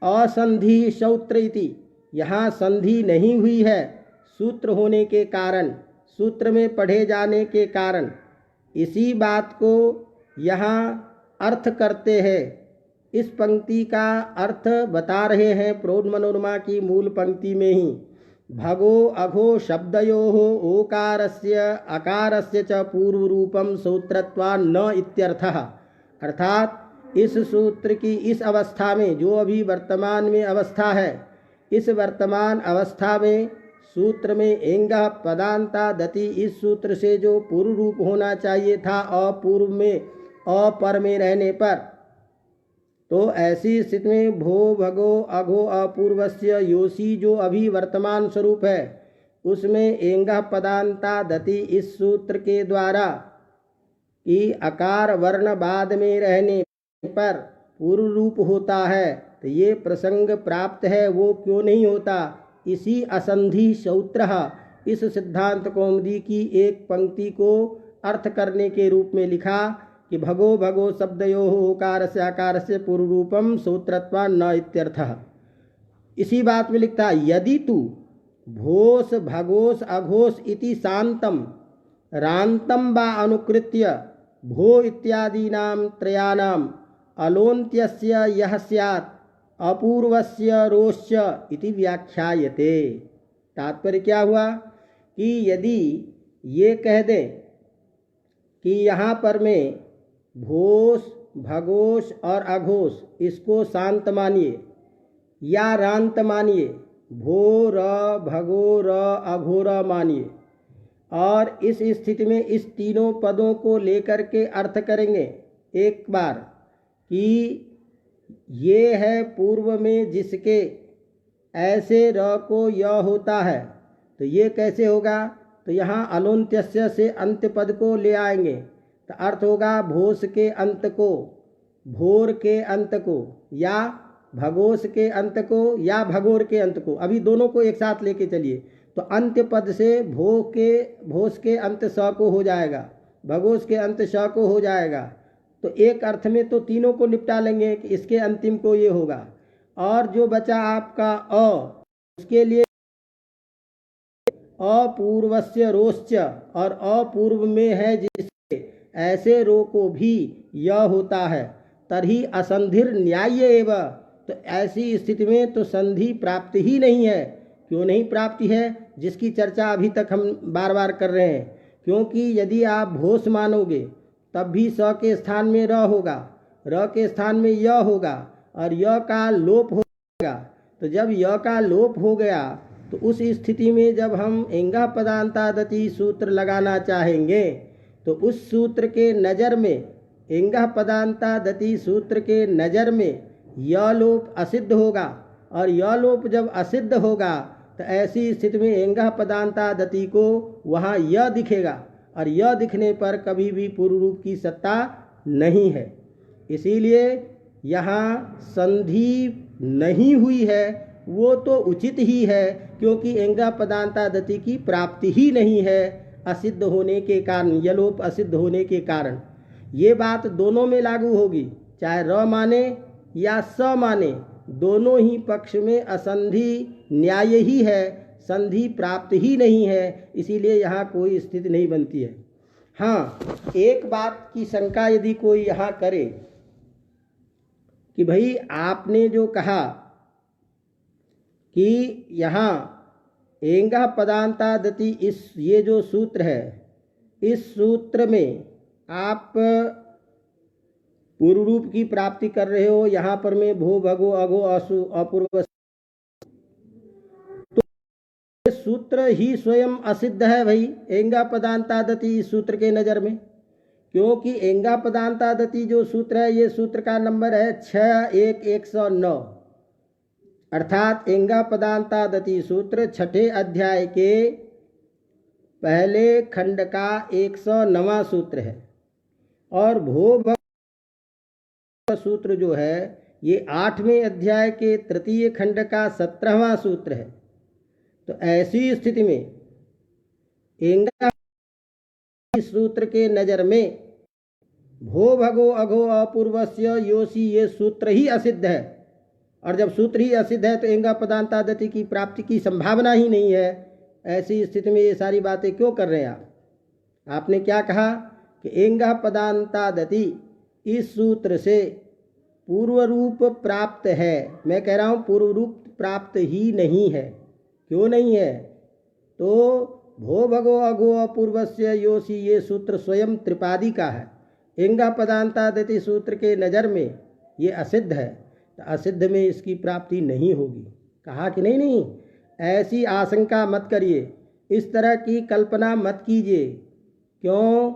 असंधि शौत्र इति, यहाँ संधि नहीं हुई है सूत्र होने के कारण, सूत्र में पढ़े जाने के कारण, इसी बात को यहाँ अर्थ करते हैं। इस पंक्ति का अर्थ बता रहे हैं प्रौढ़ मनोरमा की मूल पंक्ति में ही। भगो अघो शब्दयोः ओकारस्य अकारस्य च पूर्व रूपम सूत्रत्वान् न इत्यर्थः। अर्थात इस सूत्र की इस अवस्था में, जो अभी वर्तमान में अवस्था है, इस वर्तमान अवस्था में सूत्र में एंगः पदांता दति, इस सूत्र से जो पूर्व रूप होना चाहिए था अपूर्व में, अपर में रहने पर, तो ऐसी स्थिति में भो भगो अघो अपूर्वस्य योसी जो अभी वर्तमान स्वरूप है उसमें एंगः पदांता दति इस सूत्र के द्वारा कि अकार वर्ण बाद में रहने पर पूर्व रूप होता है, तो ये प्रसंग प्राप्त है वो क्यों नहीं होता। इसी असंधि शौत्र इस सिद्धांत कौमुदी की एक पंक्ति को अर्थ करने के रूप में लिखा कि भगो भगो शब्दयोः ओकारस्य आकारस्य पूर्व रूपम सूत्रत्वान् न इत्यर्थः। इसी बात में लिखता है यदि तू भोस भगोस अघोस इति शांतम रांतम वा अनुकृत्य भो इत्यादीनां त्रयाणाम अलोन्त्यस्य यः स्यात् अपूर्वस्य रोश्च इति व्याख्यायते। तात्पर्य क्या हुआ कि यदि ये कह दें कि यहाँ पर में भोस भगोश और अघोष इसको शांत मानिए या रांत मानिए, भो र भगो र अघोर मानिए, और इस स्थिति में इस तीनों पदों को लेकर के अर्थ करेंगे एक बार कि ये है पूर्व में जिसके ऐसे र को य होता है, तो ये कैसे होगा, तो यहाँ अलोन्त्यस्य से अंत्य पद को ले आएंगे, तो अर्थ होगा भोस के अंत को, भोर के अंत को, या भगोस के अंत को, या भगोर के अंत को। अभी दोनों को एक साथ लेके चलिए, तो अंत्य पद से भोस के अंत स को हो जाएगा, भगोस के अंत श को हो जाएगा। तो एक अर्थ में तो तीनों को निपटा लेंगे कि इसके अंतिम को ये होगा। और जो बचा आपका अ, उसके लिए अपूर्वस्य रोश्च, और अपूर्व में है जिससे ऐसे रो को भी यह होता है, तर्हि असंधिर न्याय एव, तो ऐसी स्थिति में तो संधि प्राप्ति ही नहीं है। क्यों नहीं प्राप्ति है, जिसकी चर्चा अभी तक हम बार बार कर रहे हैं। क्योंकि यदि आप भोस मानोगे तब भी स के स्थान में र होगा, र के स्थान में य होगा, और य का लोप हो जाएगा। तो जब य का लोप हो गया तो उस स्थिति में जब हम एंगा पदांतादति सूत्र लगाना चाहेंगे तो उस सूत्र के नज़र में, एंगा पदांतादति सूत्र के नज़र में य लोप असिद्ध होगा, और य लोप जब असिद्ध होगा तो ऐसी स्थिति में एंगा पदांतादति को वहाँ य दिखेगा, और य दिखने पर कभी भी पूर्व रूप की सत्ता नहीं है। इसीलिए यहाँ संधि नहीं हुई है वो तो उचित ही है, क्योंकि एंगा पदांतादति की प्राप्ति ही नहीं है असिद्ध होने के कारण, यलोप असिद्ध होने के कारण। ये बात दोनों में लागू होगी, चाहे र माने या स माने, दोनों ही पक्ष में असंधि न्याय ही है, संधि प्राप्त ही नहीं है। इसीलिए यहाँ कोई स्थिति नहीं बनती है। हाँ, एक बात की शंका यदि कोई यहाँ करे कि भाई आपने जो कहा कि यहाँ एंगा पदांतादति, इस ये जो सूत्र है, इस सूत्र में आप पूर्व रूप की प्राप्ति कर रहे हो, यहाँ पर में भो भगो अगो असु अपूर्व, तो सूत्र ही स्वयं असिद्ध है भाई एंगा पदांतादति इस सूत्र के नज़र में। क्योंकि एंगा पदांतादति जो सूत्र है, ये सूत्र का नंबर है 6.1.109, अर्थात एंगा पदांतादति सूत्र छठे अध्याय के पहले खंड का 109वां सूत्र है। और भो भग सूत्र जो है ये 8वें अध्याय के तृतीय खंड का 17वां सूत्र है। तो ऐसी स्थिति में एंगा सूत्र के नज़र में भो भगो अघो अपूर्वस्य योसी, ये सूत्र ही असिद्ध है, और जब सूत्र ही असिद्ध है तो एंगा पदांतादति की प्राप्ति की संभावना ही नहीं है। ऐसी स्थिति में ये सारी बातें क्यों कर रहे हैं आप? आपने क्या कहा कि एंगा पदांतादति इस सूत्र से पूर्व रूप प्राप्त है। मैं कह रहा हूँ पूर्व रूप प्राप्त ही नहीं है। क्यों नहीं है? तो भो भगो अघो अपूर्वस्य योसी, ये सूत्र स्वयं त्रिपादी का है। एंगा पदांतादति सूत्र के नज़र में ये असिद्ध है, तो असिद्ध में इसकी प्राप्ति नहीं होगी। कहा कि नहीं नहीं, ऐसी आशंका मत करिए, इस तरह की कल्पना मत कीजिए। क्यों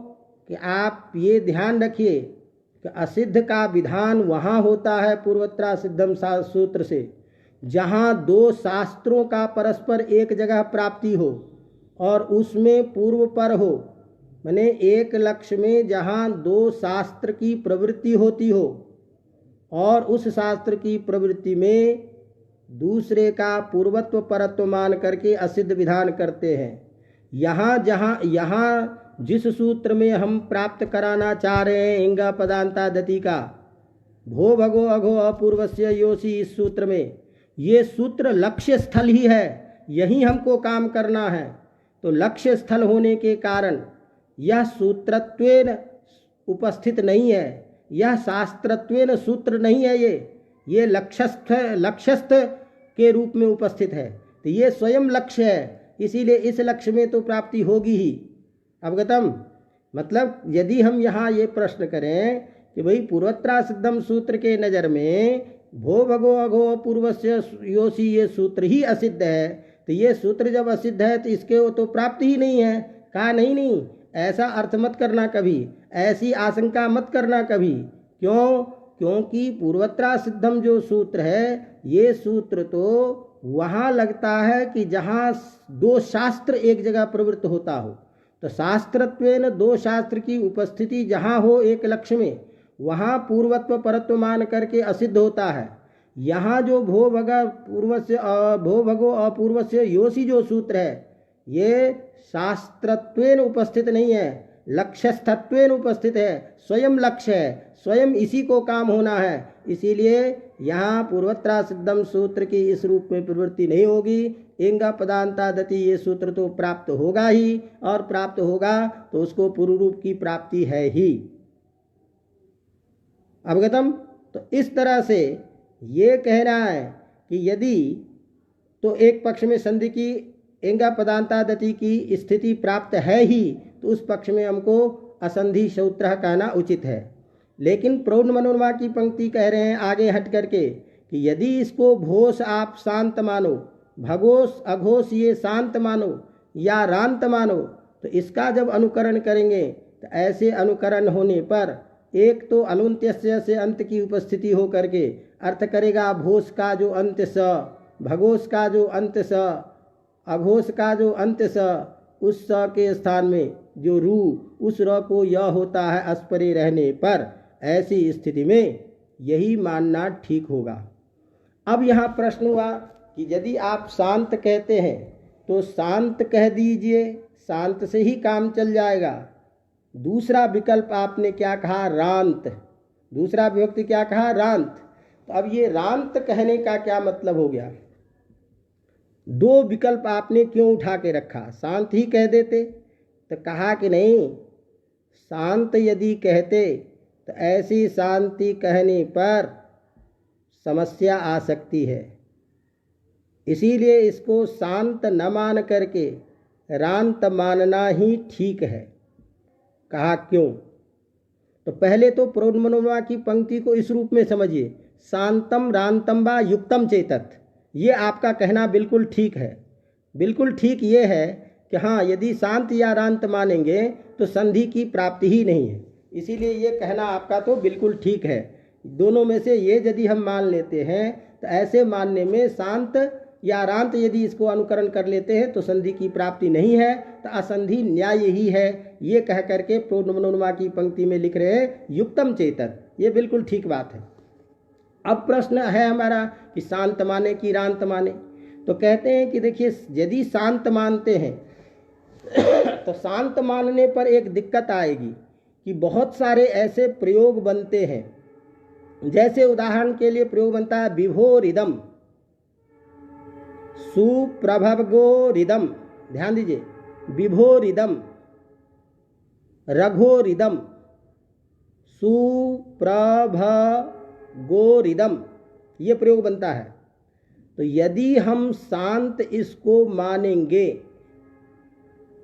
कि आप ये ध्यान रखिए कि असिद्ध का विधान वहाँ होता है पूर्वत्रा सिद्धम सूत्र से, जहाँ दो शास्त्रों का परस्पर एक जगह प्राप्ति हो और उसमें पूर्व पर हो, माने एक लक्ष्य में जहाँ दो शास्त्र की प्रवृत्ति होती हो और उस शास्त्र की प्रवृत्ति में दूसरे का पूर्वत्व परत्व मान करके असिद्ध विधान करते हैं। यहाँ जिस सूत्र में हम प्राप्त कराना चाह रहे हैं एंगा पदांतादति का, भो भगो अघो अपूर्वस्य योसी, इस सूत्र में ये सूत्र लक्ष्य स्थल ही है, यहीं हमको काम करना है। तो लक्ष्य स्थल होने के कारण यह सूत्रत्वेन उपस्थित नहीं है, यह शास्त्रत्वेन सूत्र नहीं है, ये लक्ष्यस्थ के रूप में उपस्थित है। तो ये स्वयं लक्ष्य है, इसीलिए इस लक्ष्य में तो प्राप्ति होगी ही। अवगतम? मतलब यदि हम यहाँ ये प्रश्न करें कि भाई पूर्वत्रा सिद्धम सूत्र के नज़र में भो भगो अघो पूर्वस्य योसी, ये सूत्र ही असिद्ध है, तो ये सूत्र जब असिद्ध है तो इसके तो प्राप्ति ही नहीं है। कहा नहीं, ऐसा अर्थ मत करना कभी, ऐसी आशंका मत करना कभी। क्यों? क्योंकि पूर्वत्रा सिद्धम जो सूत्र है, ये सूत्र तो वहाँ लगता है कि जहाँ दो शास्त्र एक जगह प्रवृत्त होता हो। तो शास्त्रत्वेन दो शास्त्र की उपस्थिति जहाँ हो एक लक्ष्य में, वहाँ पूर्वत्व परत्व मान करके असिद्ध होता है। यहाँ जो भो भगो अपूर्वस्य योसी जो सूत्र है, ये शास्त्रत्वेन उपस्थित नहीं है, लक्ष्यस्थत्वेन उपस्थित है, स्वयं लक्ष्य है, स्वयं इसी को काम होना है। इसीलिए यहाँ पूर्वत्रा सिद्धम सूत्र की इस रूप में प्रवृत्ति नहीं होगी। इंग पदांतादति ये सूत्र तो प्राप्त होगा ही, और प्राप्त होगा तो उसको पूर्व रूप की प्राप्ति है ही। अवगतम। तो इस तरह से ये कहना है कि यदि तो एक पक्ष में संधि की इंग पदांतादति की स्थिति प्राप्त है ही, तो उस पक्ष में हमको असंधि सूत्र कहना उचित है। लेकिन प्रौढ़ मनोरमा की पंक्ति कह रहे हैं आगे हट करके कि यदि इसको भोस आप शांत मानो, भगोस अघोष ये शांत मानो या रांत मानो, तो इसका जब अनुकरण करेंगे तो ऐसे अनुकरण होने पर एक तो अनुन्त्यस्य से अंत की उपस्थिति हो करके अर्थ करेगा भोस का जो अंत स, भगोस का जो अंत स, अघोष का जो अंत स, उस स के स्थान में जो रू, उस र को य होता है अस्परे रहने पर। ऐसी स्थिति में यही मानना ठीक होगा। अब यहाँ प्रश्न हुआ कि यदि आप शांत कहते हैं तो शांत कह दीजिए, शांत से ही काम चल जाएगा। दूसरा विकल्प आपने क्या कहा? रांत। दूसरा विभक्ति क्या कहा? रांत। तो अब ये रांत कहने का क्या मतलब हो गया? दो विकल्प आपने क्यों उठा के रखा? शांत ही कह देते। तो कहा कि नहीं, शांत यदि कहते तो ऐसी शांति कहने पर समस्या आ सकती है, इसीलिए इसको शांत न मान करके रांत मानना ही ठीक है। कहा क्यों? तो पहले तो प्रौढ़ मनोरमा की पंक्ति को इस रूप में समझिए, शांतम रांतम वा युक्तम चेतत। ये आपका कहना बिल्कुल ठीक है। बिल्कुल ठीक ये है कि हाँ, यदि शांत या रांत मानेंगे तो संधि की प्राप्ति ही नहीं है। इसीलिए ये कहना आपका तो बिल्कुल ठीक है। दोनों में से ये यदि हम मान लेते हैं तो ऐसे मानने में शांत या रांत यदि इसको अनुकरण कर लेते हैं तो संधि की प्राप्ति नहीं है, तो असंधि न्याय ही है। ये कह करके प्रौढ़ मनोरमा की पंक्ति में लिख रहे हैं युक्तम चेतन। ये बिल्कुल ठीक बात है। अब प्रश्न है हमारा कि शांत माने कि रांत माने। तो कहते हैं कि देखिए, यदि शांत मानते हैं तो शांत मानने पर एक दिक्कत आएगी कि बहुत सारे ऐसे प्रयोग बनते हैं। जैसे उदाहरण के लिए प्रयोग बनता है विभोरिदम, सुप्रभगोरिदम। ध्यान दीजिए, विभोरिदम, रघोरिदम, सुप्रभगोरिदम, ये प्रयोग बनता है। तो यदि हम शांत इसको मानेंगे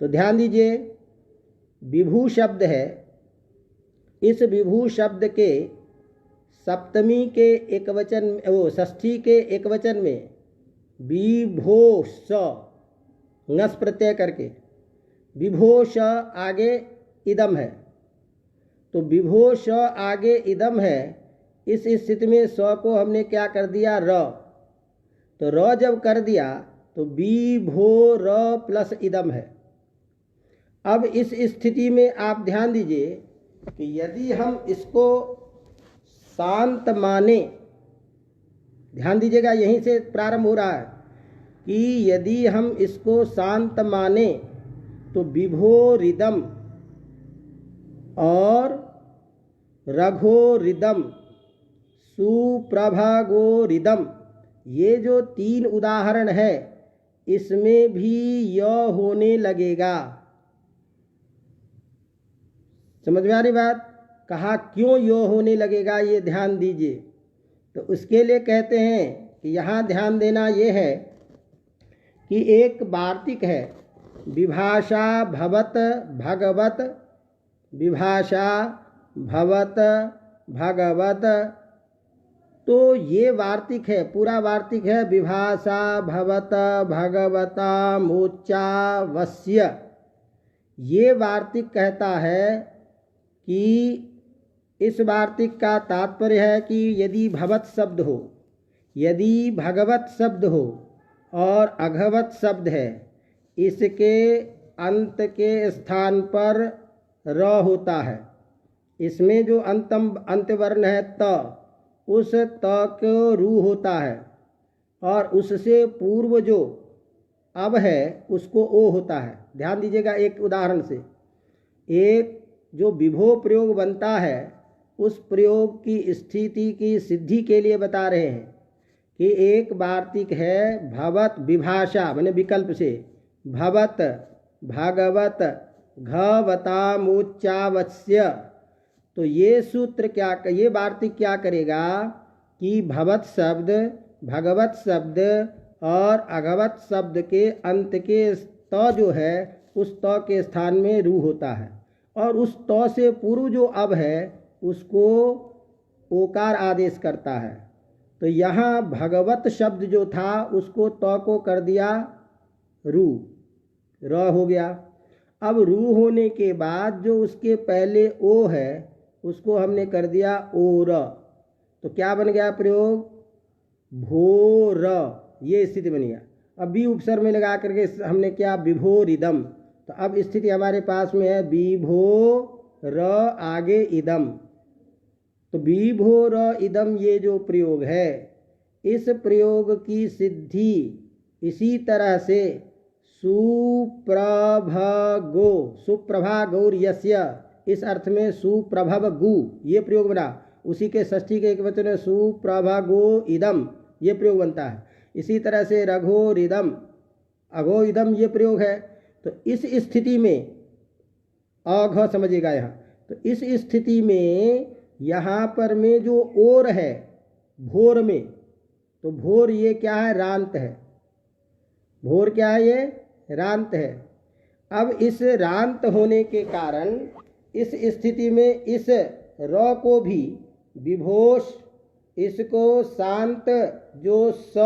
तो ध्यान दीजिए, विभू शब्द है। इस विभू शब्द के सप्तमी के एकवचन, वो षष्ठी के एकवचन में विभोष ngस प्रत्यय करके विभोष आगे इदम है। तो विभोष आगे इदम है। इस स्थिति में स को हमने क्या कर दिया? र। तो र जब कर दिया तो विभोर प्लस इदम है। अब इस स्थिति में आप ध्यान दीजिए कि यदि हम इसको शांत माने, ध्यान दीजिएगा यहीं से प्रारंभ हो रहा है कि यदि हम इसको शांत माने तो विभोरिदम और रघोरिदम, सुप्रभगोरिदम, ये जो तीन उदाहरण है इसमें भी य होने लगेगा। समझ में आ रही बात? कहा क्यों यो होने लगेगा, ये ध्यान दीजिए। तो उसके लिए कहते हैं कि यहाँ ध्यान देना ये है कि एक वार्तिक है, विभाषा भवत भगवत, विभाषा भवत भगवत। तो ये वार्तिक है, पूरा वार्तिक है, विभाषा भवत भगवता मोच्चावस्य। ये वार्तिक कहता है कि इस वार्तिक का तात्पर्य है कि यदि भवत शब्द हो, यदि भगवत शब्द हो और अघवत शब्द है, इसके अंत के स्थान पर र होता है। इसमें जो अंतवर्ण है त, उस त को रू होता है, और उससे पूर्व जो अब है उसको ओ होता है। ध्यान दीजिएगा एक उदाहरण से। एक जो विभो प्रयोग बनता है उस प्रयोग की स्थिति की सिद्धि के लिए बता रहे हैं कि एक वार्तिक है भवत विभाषा माने विकल्प से भवत भागवत घवतामुच्चावस्य। तो ये सूत्र क्या, ये वार्तिक क्या करेगा कि भवत शब्द, भगवत शब्द और अघवत शब्द के अंत के त जो है उस त के स्थान में रू होता है, और उस त से पूर्व जो अब है उसको ओकार आदेश करता है। तो यहाँ भगवत शब्द जो था उसको त को कर दिया रू, र हो गया। अब रू होने के बाद जो उसके पहले ओ है उसको हमने कर दिया ओ र। तो क्या बन गया प्रयोग, भोर, ये स्थिति बन गया। अब बी उपसर्ग में लगा करके हमने क्या, विभोरिदम। तो अब स्थिति हमारे पास में है विभोर आगे इदम। तो विभोर इदम ये जो प्रयोग है, इस प्रयोग की सिद्धि इसी तरह से सुप्रभगो, सुप्रभा गौर यस्य, इस अर्थ में सुप्रभव गु ये प्रयोग बना। उसी के षष्ठी के एक वचन में सुप्रभगो इदम ये प्रयोग बनता है। इसी तरह से रघोरिदम, अघो इदम ये प्रयोग है। तो इस स्थिति में अघ समझिएगा यहाँ। तो इस स्थिति में यहाँ पर में जो ओर है भोर में, तो भोर ये क्या है, रांत है। भोर क्या है, ये रांत है। अब इस रांत होने के कारण इस स्थिति में इस र को भी विभोष, इसको शांत जो स,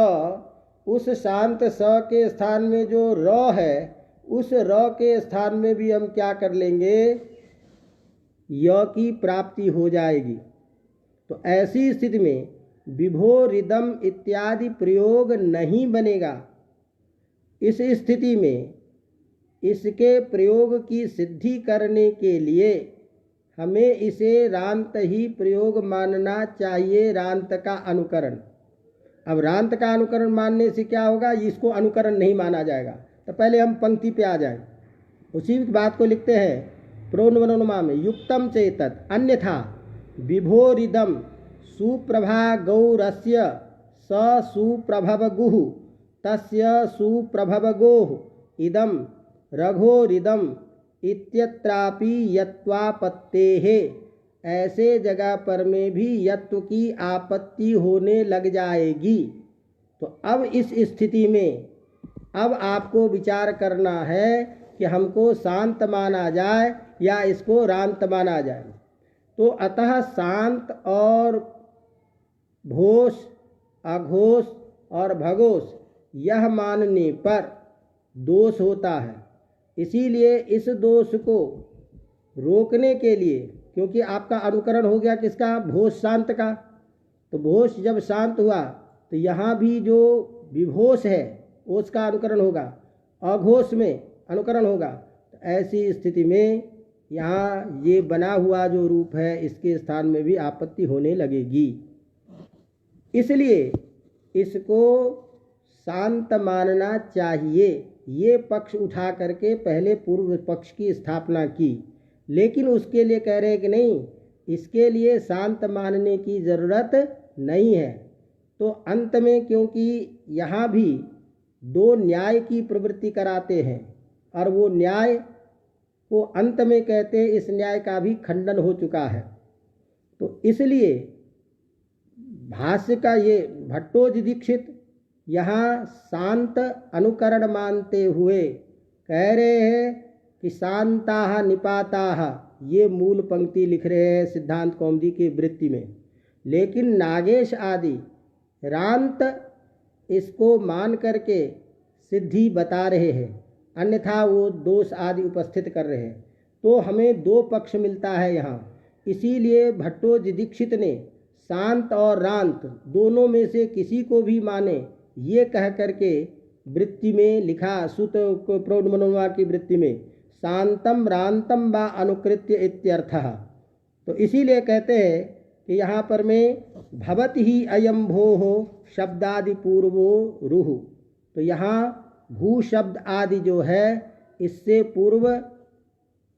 उस शांत स के स्थान में जो र है उस र के स्थान में भी हम क्या कर लेंगे, य की प्राप्ति हो जाएगी। तो ऐसी स्थिति में विभोरिदम इत्यादि प्रयोग नहीं बनेगा। इस स्थिति में इसके प्रयोग की सिद्धि करने के लिए हमें इसे रांत ही प्रयोग मानना चाहिए, रांत का अनुकरण। अब रांत का अनुकरण मानने से क्या होगा, इसको अनुकरण नहीं माना जाएगा। तो पहले हम पंक्ति पे आ जाएं। उसी बात को लिखते हैं प्रोन्वनुमा में, युक्तम चेतत अन्यथा विभोरिदम सुप्रभा गौरस्य स सुप्रभव गुः तस्य सुप्रभव गोः इदम रघोरिदम इत्यत्रापि यत्वापत्तेः। ऐसे जगह पर में भी यत्व की आपत्ति होने लग जाएगी। तो अब इस स्थिति में अब आपको विचार करना है कि हमको शांत माना जाए या इसको रांत माना जाए। तो अतः शांत और भोष, अघोष और भगोष यह मानने पर दोष होता है। इसीलिए इस दोष को रोकने के लिए, क्योंकि आपका अनुकरण हो गया किसका, भोष शांत का, तो भोष जब शांत हुआ तो यहाँ भी जो विभोष है उसका अनुकरण होगा, अघोष में अनुकरण होगा। तो ऐसी स्थिति में यहाँ ये बना हुआ जो रूप है इसके स्थान में भी आपत्ति होने लगेगी। इसलिए इसको शांत मानना चाहिए। ये पक्ष उठा करके पहले पूर्व पक्ष की स्थापना की, लेकिन उसके लिए कह रहे हैं कि नहीं, इसके लिए शांत मानने की ज़रूरत नहीं है। तो अंत में क्योंकि यहाँ भी दो न्याय की प्रवृत्ति कराते हैं और वो न्याय को अंत में कहते हैं इस न्याय का भी खंडन हो चुका है। तो इसलिए भाष्य का ये भट्टोजी दीक्षित यहाँ शांत अनुकरण मानते हुए कह रहे हैं कि शांताः निपाताः, ये मूल पंक्ति लिख रहे हैं सिद्धांत कौमुदी की वृत्ति में। लेकिन नागेश आदि रांत इसको मान करके सिद्धि बता रहे हैं, अन्यथा वो दोष आदि उपस्थित कर रहे हैं। तो हमें दो पक्ष मिलता है यहाँ। इसीलिए भट्टोजी दीक्षित ने शांत और रांत दोनों में से किसी को भी माने ये कह करके वृत्ति में लिखा, सुत प्रौढ़मनोमा की वृत्ति में, शांतम रांतम वा अनुकृत्य इत्यर्थः। तो इसीलिए कहते हैं कि यहाँ पर में भवत ही अयम भोः शब्दादि पूर्वो रुः। तो यहाँ भू शब्द आदि जो है इससे पूर्व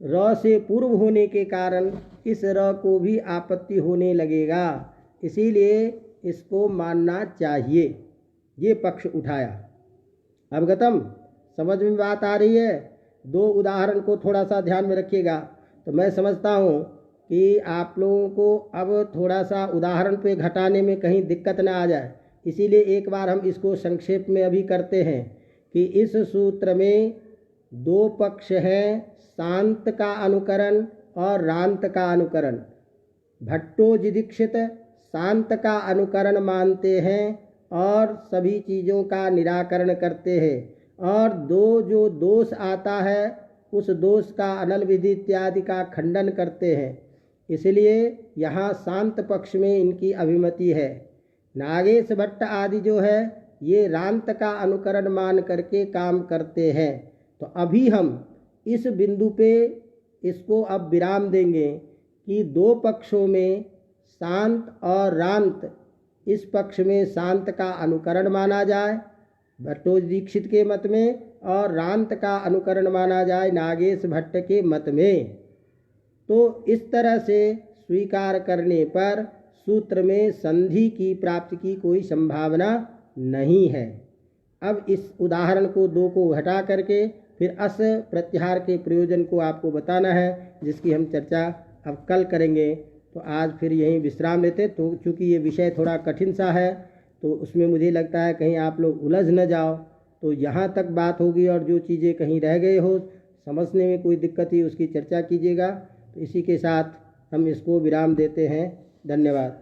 र से पूर्व होने के कारण इस र को भी आपत्ति होने लगेगा, इसीलिए इसको मानना चाहिए। ये पक्ष उठाया। अवगतम, समझ में बात आ रही है? दो उदाहरण को थोड़ा सा ध्यान में रखिएगा। तो मैं समझता हूँ कि आप लोगों को अब थोड़ा सा उदाहरण पे घटाने में कहीं दिक्कत ना आ जाए, इसीलिए एक बार हम इसको संक्षेप में अभी करते हैं कि इस सूत्र में दो पक्ष हैं, शांत का अनुकरण और रांत का अनुकरण। भट्टोजी दीक्षित शांत का अनुकरण मानते हैं और सभी चीज़ों का निराकरण करते हैं, और जो दोष आता है उस दोष का अनल विधि इत्यादि का खंडन करते हैं। इसलिए यहाँ शांत पक्ष में इनकी अभिमति है। नागेश भट्ट आदि जो है ये रांत का अनुकरण मान करके काम करते हैं। तो अभी हम इस बिंदु पे इसको अब विराम देंगे कि दो पक्षों में शांत और रांत, इस पक्ष में शांत का अनुकरण माना जाए भट्टोजी दीक्षित के मत में, और रांत का अनुकरण माना जाए नागेश भट्ट के मत में। तो इस तरह से स्वीकार करने पर सूत्र में संधि की प्राप्ति की कोई संभावना नहीं है। अब इस उदाहरण को दो को हटा करके फिर अस प्रत्याहार के प्रयोजन को आपको बताना है, जिसकी हम चर्चा अब कल करेंगे। तो आज फिर यहीं विश्राम लेते, तो चूँकि ये विषय थोड़ा कठिन सा है तो उसमें मुझे लगता है कहीं आप लोग उलझ न जाओ। तो यहाँ तक बात होगी, और जो चीज़ें कहीं रह गए हो, समझने में कोई दिक्कत ही, उसकी चर्चा कीजिएगा। तो इसी के साथ हम इसको विराम देते हैं। धन्यवाद।